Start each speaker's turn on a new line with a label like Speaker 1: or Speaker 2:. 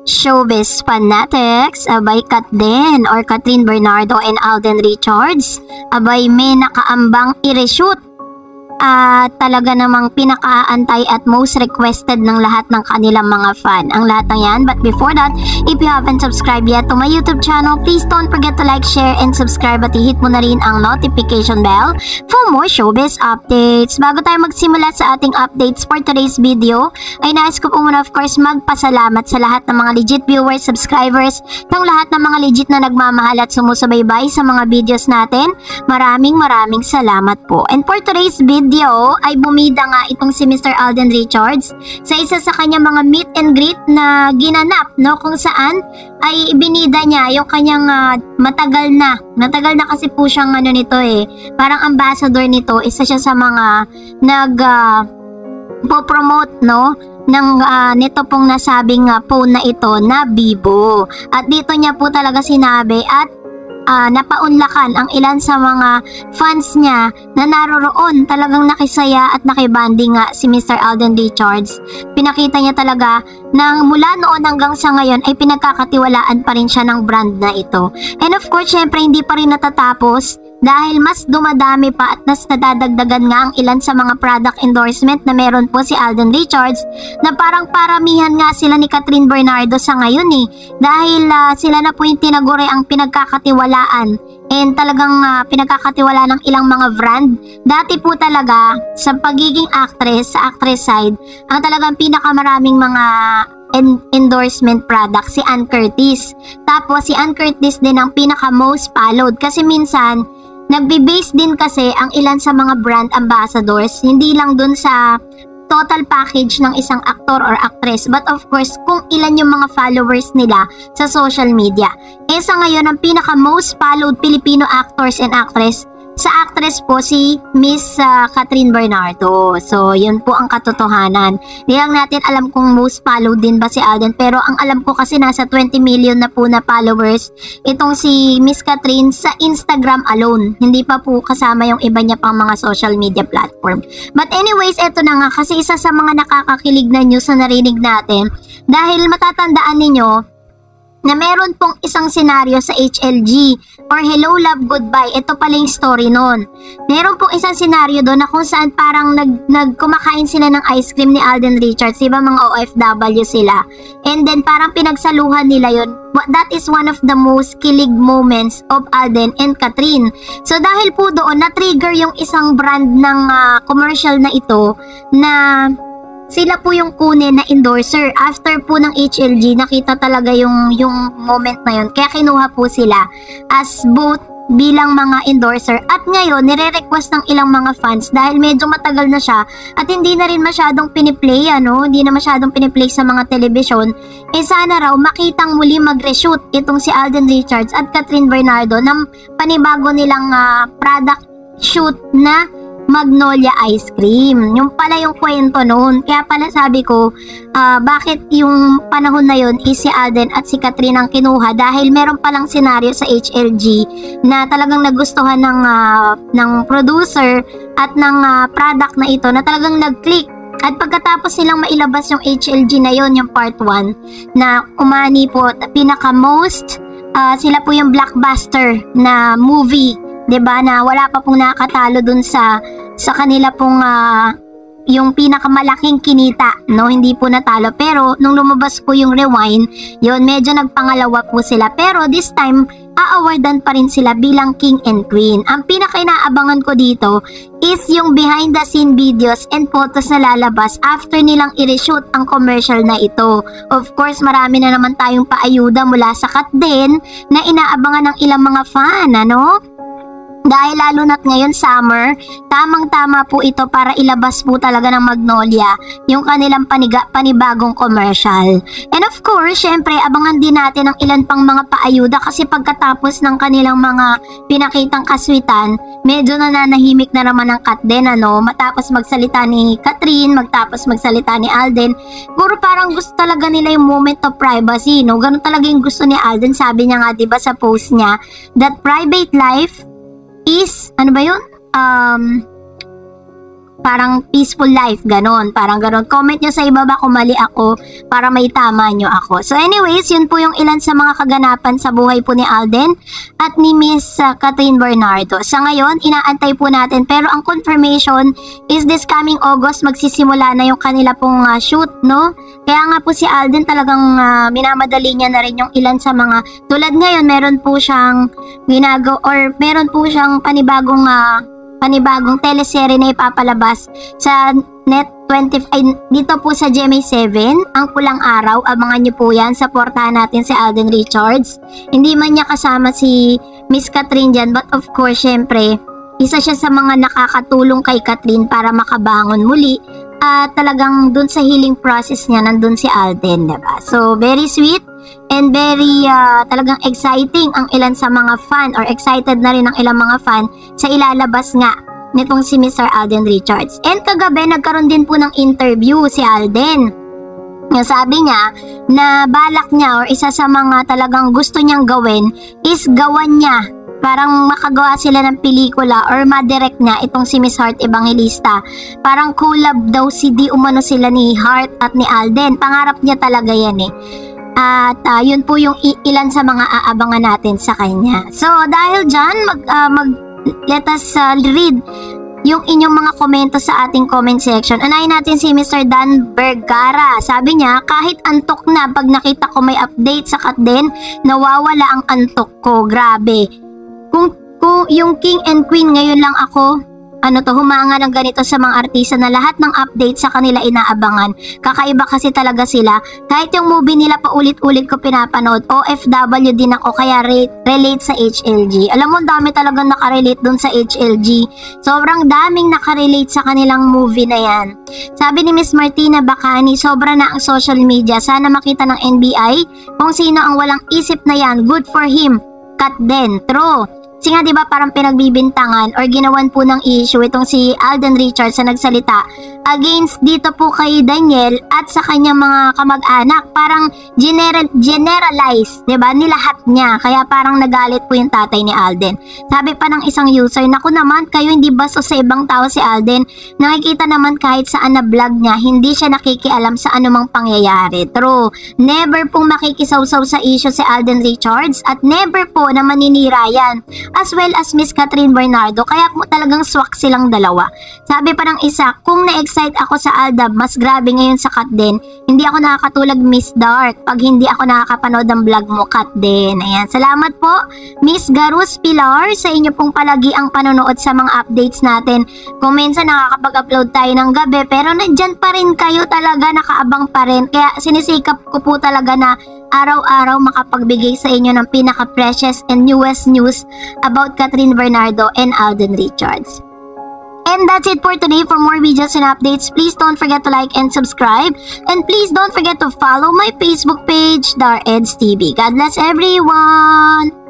Speaker 1: Showbiz fanatics, abay Katden or Kathryn Bernardo and Alden Richards, abay may nakaambang i-reshoot at talaga namang pinakaantay at most requested ng lahat ng kanilang mga fan. Ang lahat ng yan. But before that, if you haven't subscribed yet to my YouTube channel, please don't forget to like, share, and subscribe at i-hit mo na rin ang notification bell for more showbiz updates. Bago tayo magsimula sa ating updates for today's video, ay nais ko po muna of course magpasalamat sa lahat ng mga legit viewers, subscribers, ng lahat ng mga legit na nagmamahal at sumusubaybay sa mga videos natin. Maraming salamat po. And for today's video, ay bumida nga itong si Mr. Alden Richards sa isa sa kanyang mga meet and greet na ginanap, no, kung saan ay binida niya yung kanyang matagal na kasi po siyang nito parang ambassador nito, isa siya sa mga po-promote, no, ng nito pong nasabing phone na ito na Vivo. At dito niya po talaga sinabi at napaunlakan ang ilan sa mga fans niya na naroroon. Talagang nakisaya at nakibanding nga si Mr. Alden Richards. Pinakita niya talaga na mula noon hanggang sa ngayon ay pinagkakatiwalaan pa rin siya ng brand na ito. And of course, syempre hindi pa rin natatapos dahil mas dumadami pa at mas nadadagdagan nga ang ilan sa mga product endorsement na meron po si Alden Richards, na parang paramihan nga sila ni Kathryn Bernardo sa ngayon dahil sila na po yung tinaguri ang pinagkakatiwalaan and talagang pinagkakatiwala ng ilang mga brand. Dati po talaga sa pagiging actress, sa actress side, ang talagang pinakamaraming mga endorsement product si Ann Curtis. Tapos si Ann Curtis din ang pinaka most followed kasi minsan nagbe-base din kasi ang ilan sa mga brand ambassadors hindi lang dun sa total package ng isang aktor or actress, but of course kung ilan yung mga followers nila sa social media. Sa ngayon ang pinaka most followed Filipino actors and actress sa actress po si Miss Kathryn Bernardo. So, yun po ang katotohanan. Di lang natin alam kung most followed din ba si Alden, pero ang alam ko kasi nasa 20 million na po na followers itong si Miss Kathryn sa Instagram alone. Hindi pa po kasama yung iba niya pang mga social media platform. But anyways, eto na nga kasi isa sa mga nakakakilig na news na narinig natin dahil matatandaan ninyo na meron pong isang senaryo sa HLG or Hello Love Goodbye. Ito pala yung story nun. Meron pong isang senaryo doon na kung saan parang kumakain sila ng ice cream ni Alden Richards. Diba mga OFW sila? And then parang pinagsaluhan nila yon. That is one of the most kilig moments of Alden and Kathryn. So dahil po doon na-trigger yung isang brand ng commercial na ito na sila po yung kunin na endorser. After po ng HLG, nakita talaga yung moment na yun. Kaya kinuha po sila as both bilang mga endorser. At ngayon, nire-request ng ilang mga fans dahil medyo matagal na siya at hindi na rin masyadong piniplay, hindi na masyadong piniplay sa mga telebisyon. Sana raw makitang muli mag-reshoot itong si Alden Richards at Kathryn Bernardo ng panibago nilang product shoot na Magnolia Ice Cream. Yung pala yung kwento noon. Kaya pala sabi ko, bakit yung panahon na yun is si Alden at si Kathryn ang kinuha dahil meron palang senaryo sa HLG na talagang nagustuhan ng producer at ng product na ito na talagang nag-click. At pagkatapos silang mailabas yung HLG na yon, yung part 1 na umani po pinaka most sila po yung blockbuster na movie, 'di ba, na wala pa pong nakatalo dun sa kanila pong yung pinakamalaking kinita, no, hindi po natalo. Pero nung lumabas po yung Rewind, yun medyo nagpangalawa po sila. Pero this time aawardan pa rin sila bilang King and Queen. Ang pinaka-inaabangan ko dito is yung behind the scene videos and photos na lalabas after nilang i-reshoot ang commercial na ito. Of course, marami na naman tayong paayuda mula sa Katden na inaabangan ng ilang mga fan, dahil lalo na't ngayon summer, tamang-tama po ito para ilabas po talaga ng Magnolia yung kanilang panibagong commercial. And of course, syempre, abangan din natin ang ilan pang mga paayuda kasi pagkatapos ng kanilang mga pinakitang kaswitan, medyo nananahimik na naman ang Katden, matapos magsalita ni Kathryn, matapos magsalita ni Alden. Puro parang gusto talaga nila yung moment of privacy, Ganun talaga yung gusto ni Alden. Sabi niya nga, diba, sa post niya, that private life is, parang peaceful life, ganon, parang ganon. Comment nyo sa ibaba kung mali ako para may tama nyo ako. So anyways, yun po yung ilan sa mga kaganapan sa buhay po ni Alden at ni Miss Catherine Bernardo. Sa ngayon, inaantay po natin, pero ang confirmation is this coming August magsisimula na yung kanila pong shoot, no? Kaya nga po si Alden talagang minamadali niya na rin yung ilan sa mga, tulad ngayon meron po siyang meron po siyang panibagong teleserye na ipapalabas sa dito po sa GMA7, Ang Pulang Araw. Abangan niyo po yan, supportahan natin si Alden Richards. Hindi man niya kasama si Miss Catherine dyan, but of course, syempre, isa siya sa mga nakakatulong kay Catherine para makabangon muli. At talagang dun sa healing process niya, nandun si Alden, diba? So, very sweet and very talagang exciting ang ilan sa mga fan, or excited na rin ang ilang mga fan sa ilalabas nga nitong si Mr. Alden Richards. And kagabi, nagkaroon din po ng interview si Alden. Sabi niya na balak niya, or isa sa mga talagang gusto niyang gawin is gawan niya, parang makagawa sila ng pelikula or madirect niya itong si Miss Heart Evangelista. Parang collab daw di umano sila ni Heart at ni Alden. Pangarap niya talaga yan eh. At yun po yung ilan sa mga aabangan natin sa kanya. So dahil dyan, let us read yung inyong mga komento sa ating comment section. Unahin natin si Mr. Dan Vergara. Sabi niya, kahit antok na pag nakita ko may update sa Katden, nawawala ang antok ko. Grabe. Kung yung King and Queen ngayon lang ako, humanga ng ganito sa mga artista na lahat ng update sa kanila inaabangan. Kakaiba kasi talaga sila. Kahit yung movie nila paulit-ulit ko pinapanood, OFW din ako kaya relate sa HLG. Alam mo, dami talagang nakarelate dun sa HLG. Sobrang daming nakarelate sa kanilang movie na yan. Sabi ni Miss Martina Bacani, sobra na ang social media. Sana makita ng NBI kung sino ang walang isip na yan. Good for him. Katden. True. Kasi nga diba parang pinagbibintangan or ginawan po ng issue itong si Alden Richards na nagsalita against dito po kay Daniel at sa kanyang mga kamag-anak. Parang generalize, diba, nilahat niya. Kaya parang nagalit po yung tatay ni Alden. Sabi pa ng isang user, naku naman, kayo hindi baso sa ibang tao si Alden. Nakikita naman kahit saan na vlog niya, hindi siya nakikialam sa anumang pangyayari. True. Never pong makikisawsaw sa issue si Alden Richards at never po na maninira yan. As well as Miss Catherine Bernardo, kaya po talagang swak silang dalawa. Sabi pa ng isa, kung na-excite ako sa Aldab, mas grabe ngayon sa Katden. Hindi ako nakakatulog Miss Dark pag hindi ako nakakapanood ng vlog mo, Katden. Ayan, salamat po Miss Garus Pilar sa inyo pong palagi ang panonood sa mga updates natin. Kung minsan nakakapag-upload tayo ng gabi, pero nandyan pa rin kayo talaga, nakaabang pa rin. Kaya sinisikap ko po talaga na araw-araw makapagbigay sa inyo ng pinaka-precious and newest news about Catherine Bernardo and Alden Richards. And that's it for today. For more videos and updates, please don't forget to like and subscribe. And please don't forget to follow my Facebook page, Dar Eds TV. God bless everyone!